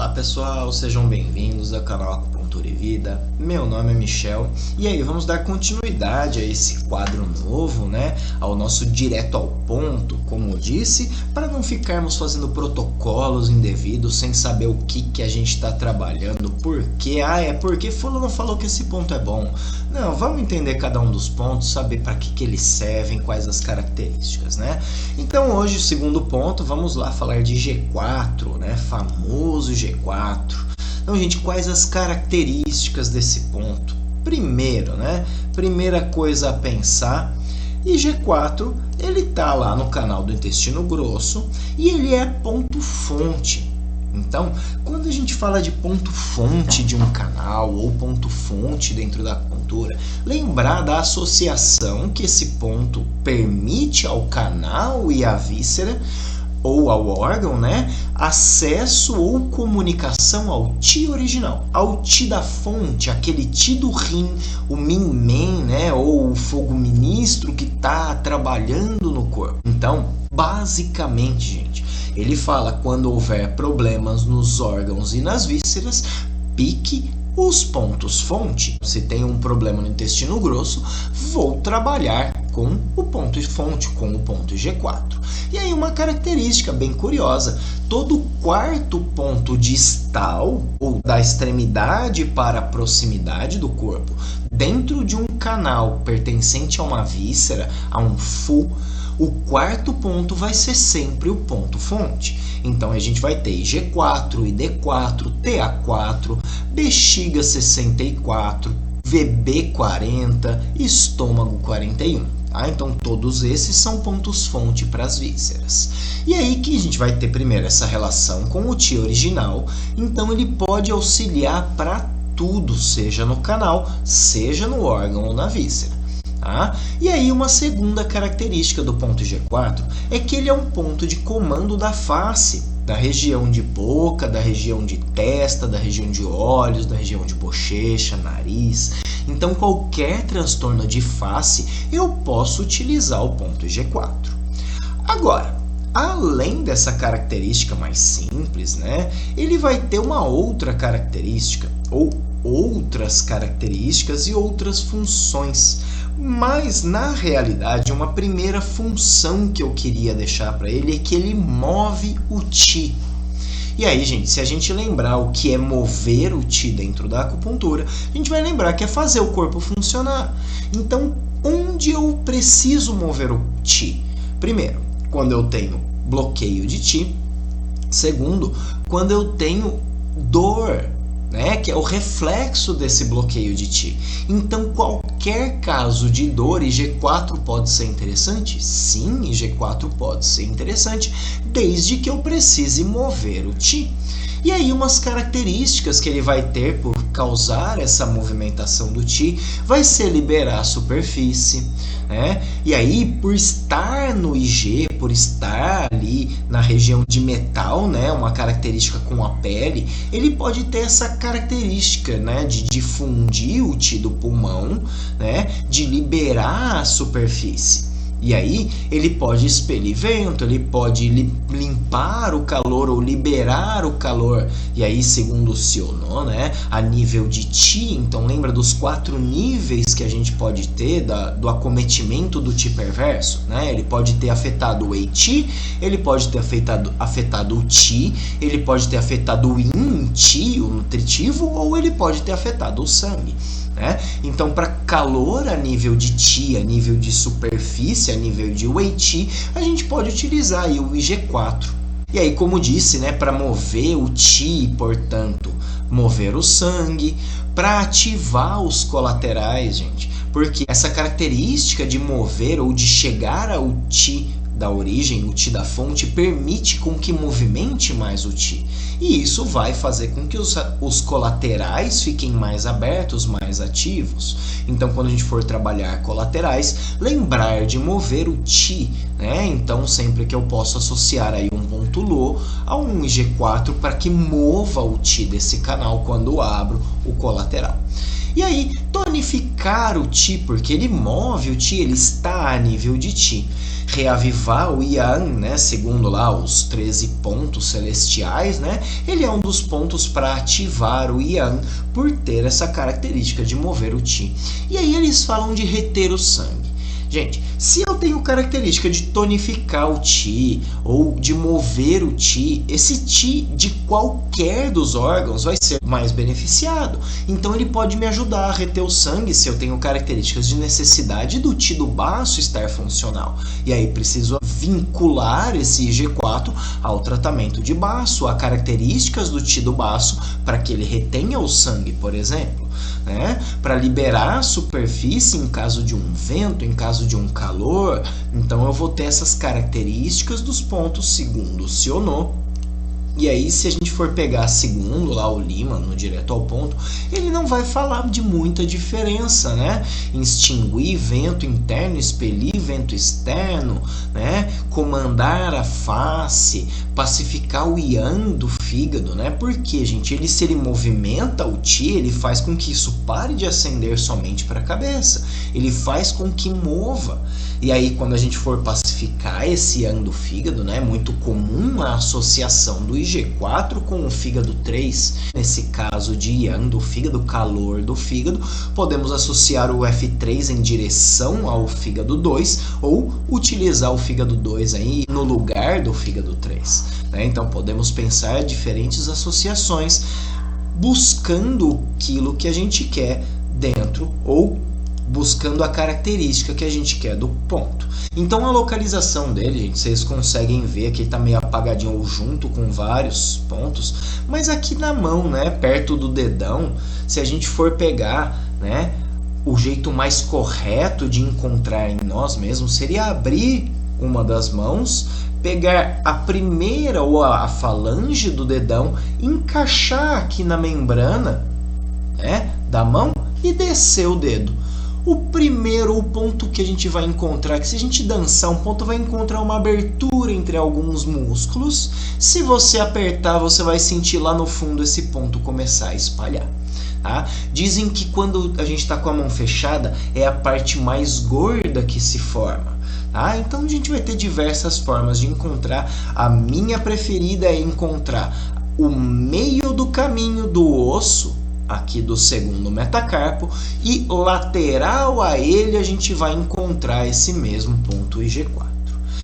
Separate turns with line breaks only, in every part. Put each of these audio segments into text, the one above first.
Olá pessoal, sejam bem-vindos ao canal Acupuntura e Vida. Meu nome é Michel e aí vamos dar continuidade a esse quadro novo, ao nosso direto ao ponto, como eu disse, para não ficarmos fazendo protocolos indevidos sem saber o que a gente está trabalhando, por quê? É porque fulano falou que esse ponto é bom. Não, vamos entender cada um dos pontos, saber para que eles servem, quais as características, Então hoje, o segundo ponto, vamos lá falar de G4, famoso G4. Então, gente, quais as características desse ponto? Primeiro, primeira coisa a pensar, e G4, ele tá lá no canal do intestino grosso e ele é ponto-fonte. Então, quando a gente fala de ponto-fonte de um canal ou ponto-fonte dentro da acupuntura, lembrar da associação que esse ponto permite ao canal e à víscera, ou ao órgão, acesso ou comunicação ao Qi original, ao Qi da fonte, aquele Qi do rim, o Min Men, ou o fogo ministro que está trabalhando no corpo. Então, basicamente, gente, ele fala quando houver problemas nos órgãos e nas vísceras, pique os pontos fonte. Se tem um problema no intestino grosso, vou trabalhar com o ponto fonte, com o ponto G4. E aí uma característica bem curiosa, todo quarto ponto distal, ou da extremidade para a proximidade do corpo, dentro de um canal pertencente a uma víscera, a um Fu, o quarto ponto vai ser sempre o ponto fonte. Então a gente vai ter G4, ID4, TA4, bexiga 64, VB40, estômago 41. Então todos esses são pontos fonte para as vísceras. E aí que a gente vai ter primeiro essa relação com o Qi original, então ele pode auxiliar para tudo, seja no canal, seja no órgão ou na víscera. E aí uma segunda característica do ponto G4 é que ele é um ponto de comando da face, da região de boca, da região de testa, da região de olhos, da região de bochecha, nariz. Então qualquer transtorno de face eu posso utilizar o ponto G4. Agora, além dessa característica mais simples, ele vai ter uma outra característica, ou outras características e outras funções. Mas, na realidade, uma primeira função que eu queria deixar para ele é que ele move o Qi. E aí, gente, se a gente lembrar o que é mover o Qi dentro da acupuntura, a gente vai lembrar que é fazer o corpo funcionar. Então, onde eu preciso mover o Qi? Primeiro, quando eu tenho bloqueio de Qi. Segundo, quando eu tenho dor, que é o reflexo desse bloqueio de Qi. Então, qualquer caso de dor, e G4 pode ser interessante? Sim, e G4 pode ser interessante, desde que eu precise mover o Qi. E aí, umas características que ele vai ter por causar essa movimentação do Qi vai ser liberar a superfície, E aí, por estar no IG, por estar ali na região de metal, uma característica com a pele, ele pode ter essa característica, de difundir o Qi do pulmão, de liberar a superfície. E aí, ele pode expelir vento, ele pode limpar o calor ou liberar o calor. E aí, segundo o Sionô, a nível de Qi, então lembra dos 4 níveis que a gente pode ter do acometimento do Qi perverso, Ele pode ter afetado o Wei Qi, ele pode ter afetado o Qi, ele pode ter afetado o Yin Qi, o nutritivo, ou ele pode ter afetado o sangue. Então, para calor a nível de Qi, a nível de superfície, a nível de Wei Qi, a gente pode utilizar aí o IG4. E aí, como disse, para mover o Qi, portanto, mover o sangue, para ativar os colaterais, gente, porque essa característica de mover ou de chegar ao Qi da origem, o Qi da fonte, permite com que movimente mais o Qi. E isso vai fazer com que os colaterais fiquem mais abertos, mais ativos. Então, quando a gente for trabalhar colaterais, lembrar de mover o Qi, Então, sempre que eu posso associar aí um ponto Lo a um IG4 para que mova o Qi desse canal quando abro o colateral. E aí, tonificar o Qi, porque ele move o Qi, ele está a nível de Qi. Reavivar o Yang, né, segundo lá os 13 pontos celestiais, né, ele é um dos pontos para ativar o Yang por ter essa característica de mover o Qi. E aí eles falam de reter o sangue. Gente, se eu tenho característica de tonificar o Qi ou de mover o Qi, esse Qi de qualquer dos órgãos vai ser mais beneficiado. Então ele pode me ajudar a reter o sangue se eu tenho características de necessidade do Qi do baço estar funcional. E aí preciso vincular esse IG4 ao tratamento de baço, a características do Qi do baço para que ele retenha o sangue, por exemplo. Né? Para liberar a superfície em caso de um vento, em caso de um calor. Então eu vou ter essas características dos pontos segundo o Sionô. E aí, se a gente for pegar segundo lá o Lima, no direto ao ponto, ele não vai falar de muita diferença, né? Extinguir vento interno, expelir vento externo, né? Comandar a face, pacificar o Yang do fígado, né? Porque, gente, se ele movimenta o Qi, ele faz com que isso pare de ascender somente para a cabeça. Ele faz com que mova. E aí, quando a gente for pacificar esse Yang do fígado, né, é muito comum a associação do IG4 com o fígado 3. Nesse caso de Yang do fígado, calor do fígado, podemos associar o F3 em direção ao fígado 2 ou utilizar o fígado 2 aí no lugar do fígado 3. Né? Então, podemos pensar diferentes associações buscando aquilo que a gente quer dentro ou buscando a característica que a gente quer do ponto. Então a localização dele, gente, vocês conseguem ver que ele está meio apagadinho ou junto com vários pontos, mas aqui na mão, né, perto do dedão, se a gente for pegar, né, o jeito mais correto de encontrar em nós mesmos seria abrir uma das mãos, pegar a primeira ou a falange do dedão, encaixar aqui na membrana, né, da mão e descer o dedo. O primeiro ponto que a gente vai encontrar, que se a gente dançar um ponto, vai encontrar uma abertura entre alguns músculos. Se você apertar, você vai sentir lá no fundo esse ponto começar a espalhar. Tá? Dizem que quando a gente está com a mão fechada, é a parte mais gorda que se forma. Tá? Então a gente vai ter diversas formas de encontrar. A minha preferida é encontrar o meio do caminho do osso, aqui do segundo metacarpo, e lateral a ele a gente vai encontrar esse mesmo ponto IG4.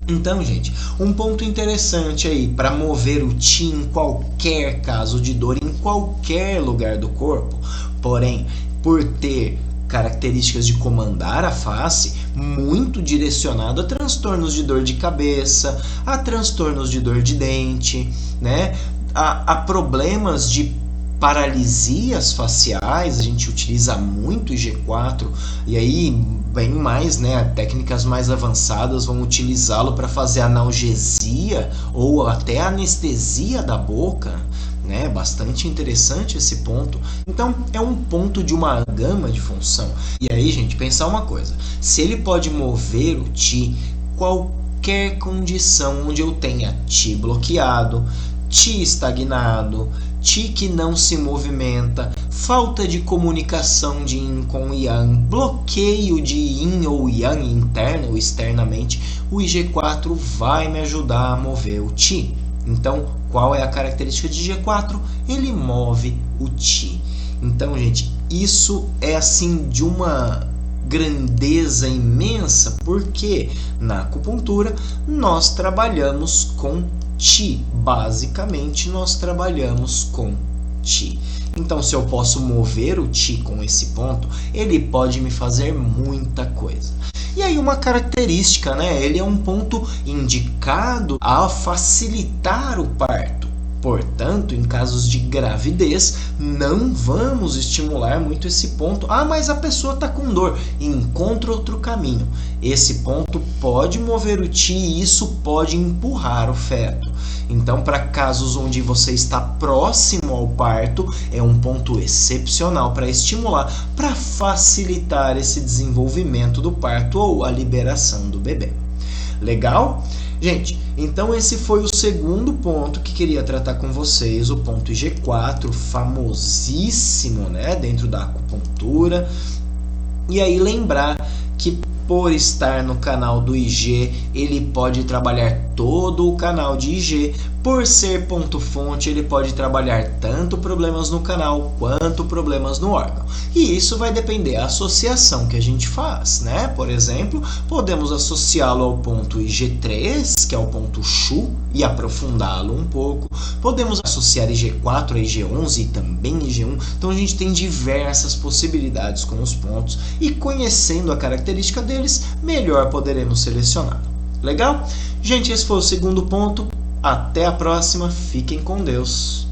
Então, gente, um ponto interessante aí para mover o Qi em qualquer caso de dor, em qualquer lugar do corpo, porém, por ter características de comandar a face, muito direcionado a transtornos de dor de cabeça, a transtornos de dor de dente, né? a problemas de paralisias faciais, a gente utiliza muito o IG4, e aí bem mais, né, técnicas mais avançadas vão utilizá-lo para fazer analgesia ou até anestesia da boca, né, bastante interessante esse ponto. Então é um ponto de uma gama de função. E aí, gente, pensar uma coisa, se ele pode mover o Qi, qualquer condição onde eu tenha Qi bloqueado, Qi estagnado, Qi que não se movimenta, falta de comunicação de Yin com Yang, bloqueio de Yin ou Yang interno ou externamente, o IG4 vai me ajudar a mover o Qi. Então, qual é a característica de IG4? Ele move o Qi. Então, gente, isso é assim de uma grandeza imensa, porque na acupuntura nós trabalhamos com Qi, basicamente nós trabalhamos com Qi. Então, se eu posso mover o Qi com esse ponto, ele pode me fazer muita coisa. E aí uma característica, né? Ele é um ponto indicado a facilitar o parto. Portanto, em casos de gravidez, não vamos estimular muito esse ponto. Ah, mas a pessoa está com dor. Encontra outro caminho. Esse ponto pode mover o Qi e isso pode empurrar o feto. Então, para casos onde você está próximo ao parto, é um ponto excepcional para estimular, para facilitar esse desenvolvimento do parto ou a liberação do bebê. Legal? Gente, então esse foi o segundo ponto que queria tratar com vocês, o ponto IG4, famosíssimo, né, dentro da acupuntura. altura. E aí lembrar que por estar no canal do IG, ele pode trabalhar todo o canal de IG. Por ser ponto-fonte, ele pode trabalhar tanto problemas no canal quanto problemas no órgão. E isso vai depender da associação que a gente faz, né? Por exemplo, podemos associá-lo ao ponto IG3, que é o ponto Chu, e aprofundá-lo um pouco. Podemos associar IG4 a IG11 e também IG1. Então a gente tem diversas possibilidades com os pontos e conhecendo a característica deles, melhor poderemos selecionar. Legal? Gente, esse foi o segundo ponto. Até a próxima. Fiquem com Deus.